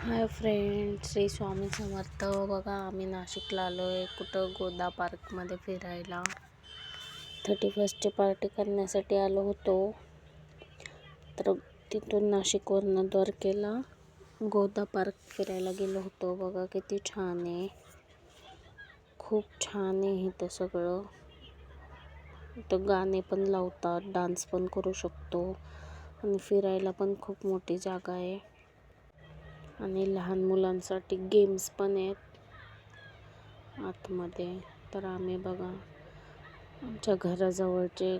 Hi friend, Shri Swami Samarth. बघा, आम्ही नाशिकला आलो आहे. कुठं गोदा पार्कमध्ये फिरायला 31ची पार्टी करण्यासाठी आलो होतो. तर तिथून नाशिकवरनं द्वारकेला गोदा पार्क फिरायला गेलो होतो. बघा किती छान आहे, खूप छान आहे इथं सगळं. इथं गाणे पण लावतात, डान्स पण करू शकतो आणि फिरायला पण खूप मोठी जागा आहे. आणि लहान मुलांसाठी गेम्स पण आहेत आतमध्ये. तर आम्ही बघा, आमच्या घराजवळचे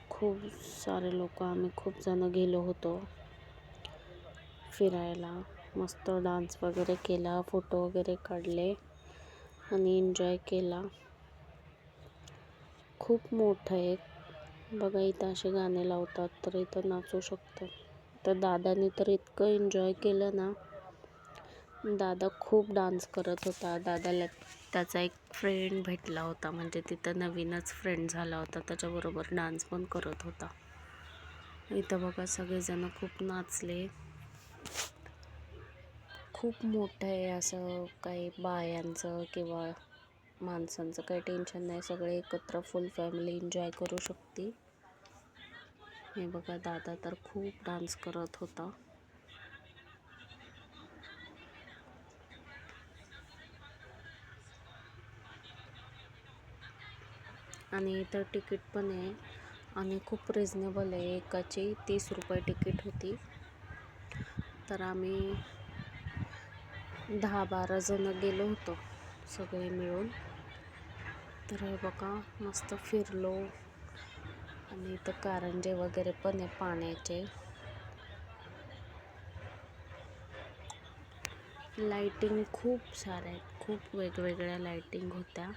खूप सारे लोक, आम्ही खूप जण गेलो होतो फिरायला. मस्त डान्स वगैरे केला, फोटो वगैरे काढले आणि एन्जॉय केला. खूप मोठं आहे बघा. इथं असे गाणे लावतात, तर इथं नाचू शकतो. तर दादानी तर इतकं एन्जॉय केलं ना. दादा खूप डान्स करत होता. दादाला त्याचा एक फ्रेंड भेटला होता, म्हणजे तिथं नवीनच फ्रेंड झाला होता, त्याच्याबरोबर डान्स पण करत होता. इथं बघा सगळेजण खूप नाचले. खूप मोठं आहे, असं काही बायांचं किंवा माणसांचं काही टेन्शन नाही. सगळे एकत्र फुल फॅमिली एन्जॉय करू शकते. हे बघा, दादा तर खूप डान्स करत होता. आणि इथं तिकीट पण आहे आणि खूप रिजनेबल आहे. एकाची 30 रुपये तिकीट होती. तर आम्ही 10-12 जण गेलो होतो सगळे मिळून. तर हे बघा, मस्त फिरलो. आणि इथं कारंजे वगैरे पण आहे पाण्याचे. लाइटिंग खूप साऱ्या आहेत, खूप वेगवेगळ्या लाइटिंग होत्या.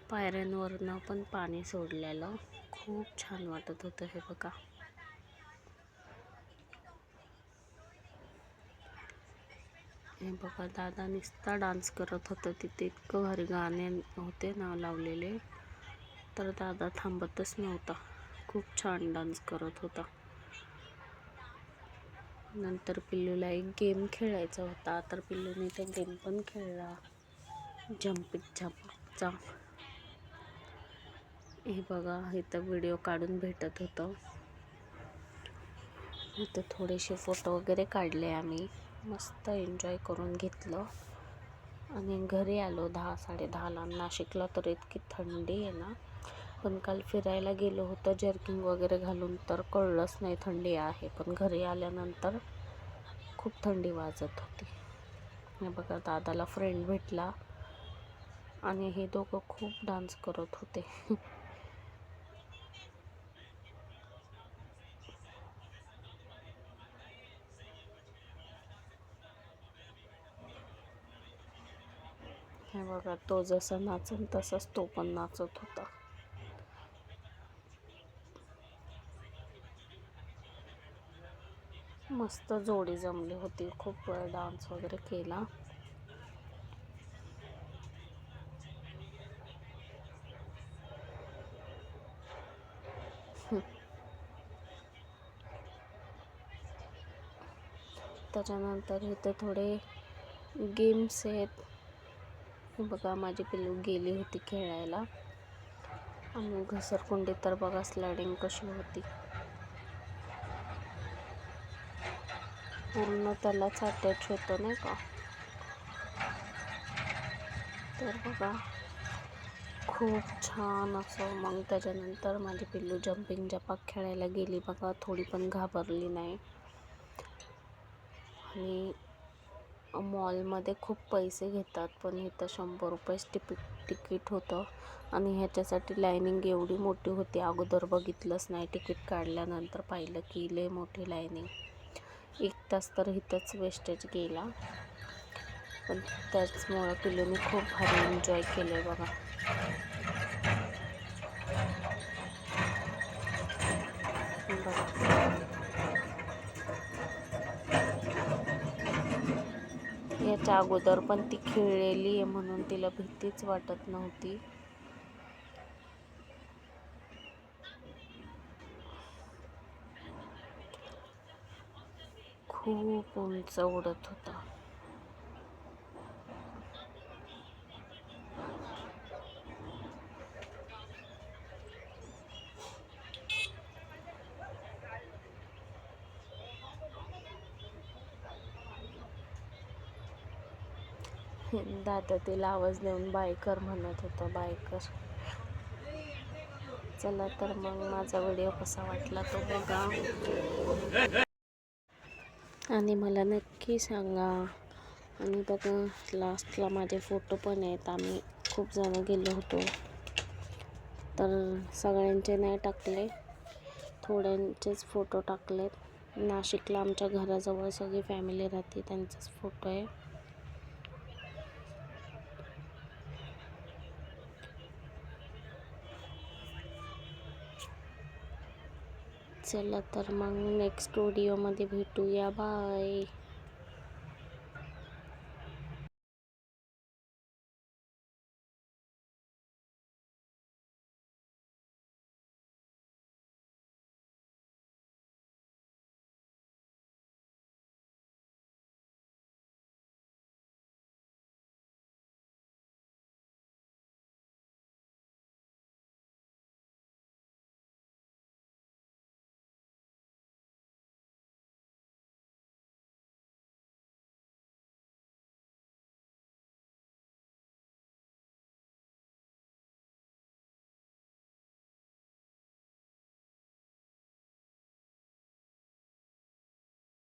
पायऱ्यांवरनं पण पाणी सोडलेलं, खूप छान वाटत होतं. हे बघा, हे बघा, दादा नुसता डान्स करत होता तिथे. इतकं भारी गाणे होते ना लावलेले, तर दादा थांबतच नव्हता. खूप छान डान्स करत होता. नंतर पिल्लूला एक गेम खेळायचा होता, तर पिल्लूने तो गेम पण खेळला, जम्पिंग झपाकचा. हे बघा, इथं व्हिडिओ काढून भेटत होतं. इथं थोडेसे फोटो वगैरे काढले आम्ही. मस्त एन्जॉय करून घेतलं आणि घरी आलो 10-10:30ला. नाशिकला तर इतकी थंडी आहे ना, पण काल फिरायला गेलो होतो जर्किंग वगैरे घालून, तर कळलंच नाही थंडी आहे. पण घरी आल्यानंतर खूप थंडी वाजत होती. हे बघा, दादाला फ्रेंड भेटला आणि हे दोघं खूप डान्स करत होते. हे बघा, तो जसा नाचन तसाच तो पण नाचत होता. मस्त जोडी जमली होती. खूप वेळ डान्स वगैरे केला. त्याच्यानंतर इथे थोडे गेम्स आहेत. बघा, माझी पिल्लू गेली होती खेळायला. आणि घसरकुंडी तर बघा, स्लायडिंग कशी होती. पूर्ण त्यालाच अटॅच होतं नाही का. तर बघा, खूप छान असं. मग त्याच्यानंतर माझी पिल्लू जम्पिंग जपाक खेळायला गेली. बघा, थोडी पण घाबरली नाही. आणि मॉलमध्ये खूप पैसे घेतात, पण इथं 100 रुपयेच तिकीट होतं. आणि ह्याच्यासाठी लाईनिंग एवढी मोठी होती, अगोदर बघितलंच नाही. तिकीट काढल्यानंतर पाहिलं की लय मोठी लाईनिंग. 1 तास तर इथंच वेस्टेज गेला. पण त्याचमुळं पिल्लूने खूप भारी एन्जॉय केलं आहे बघा. याच्या अगोदर पण ती खेळलेली आहे, म्हणून तिला भीतीच वाटत नव्हती. खूप उंच उडत होता. दादा तिला आवाज देऊन बायकर म्हणत होता, बायकर. चला तर मग माझा व्हिडिओ कसा वाटला तो बघा आणि मला नक्की सांगा. आणि बघा लास्टला माझे फोटो पण आहेत. आम्ही खूप जण गेलो होतो, तर सगळ्यांचे नाही टाकले, थोड्यांचेच फोटो टाकलेत. नाशिकला आमच्या घराजवळ सगळी फॅमिली राहते, त्यांचाच फोटो आहे. चला तर मग नेक्स्ट व्हिडिओमध्ये भेटूया. बाय.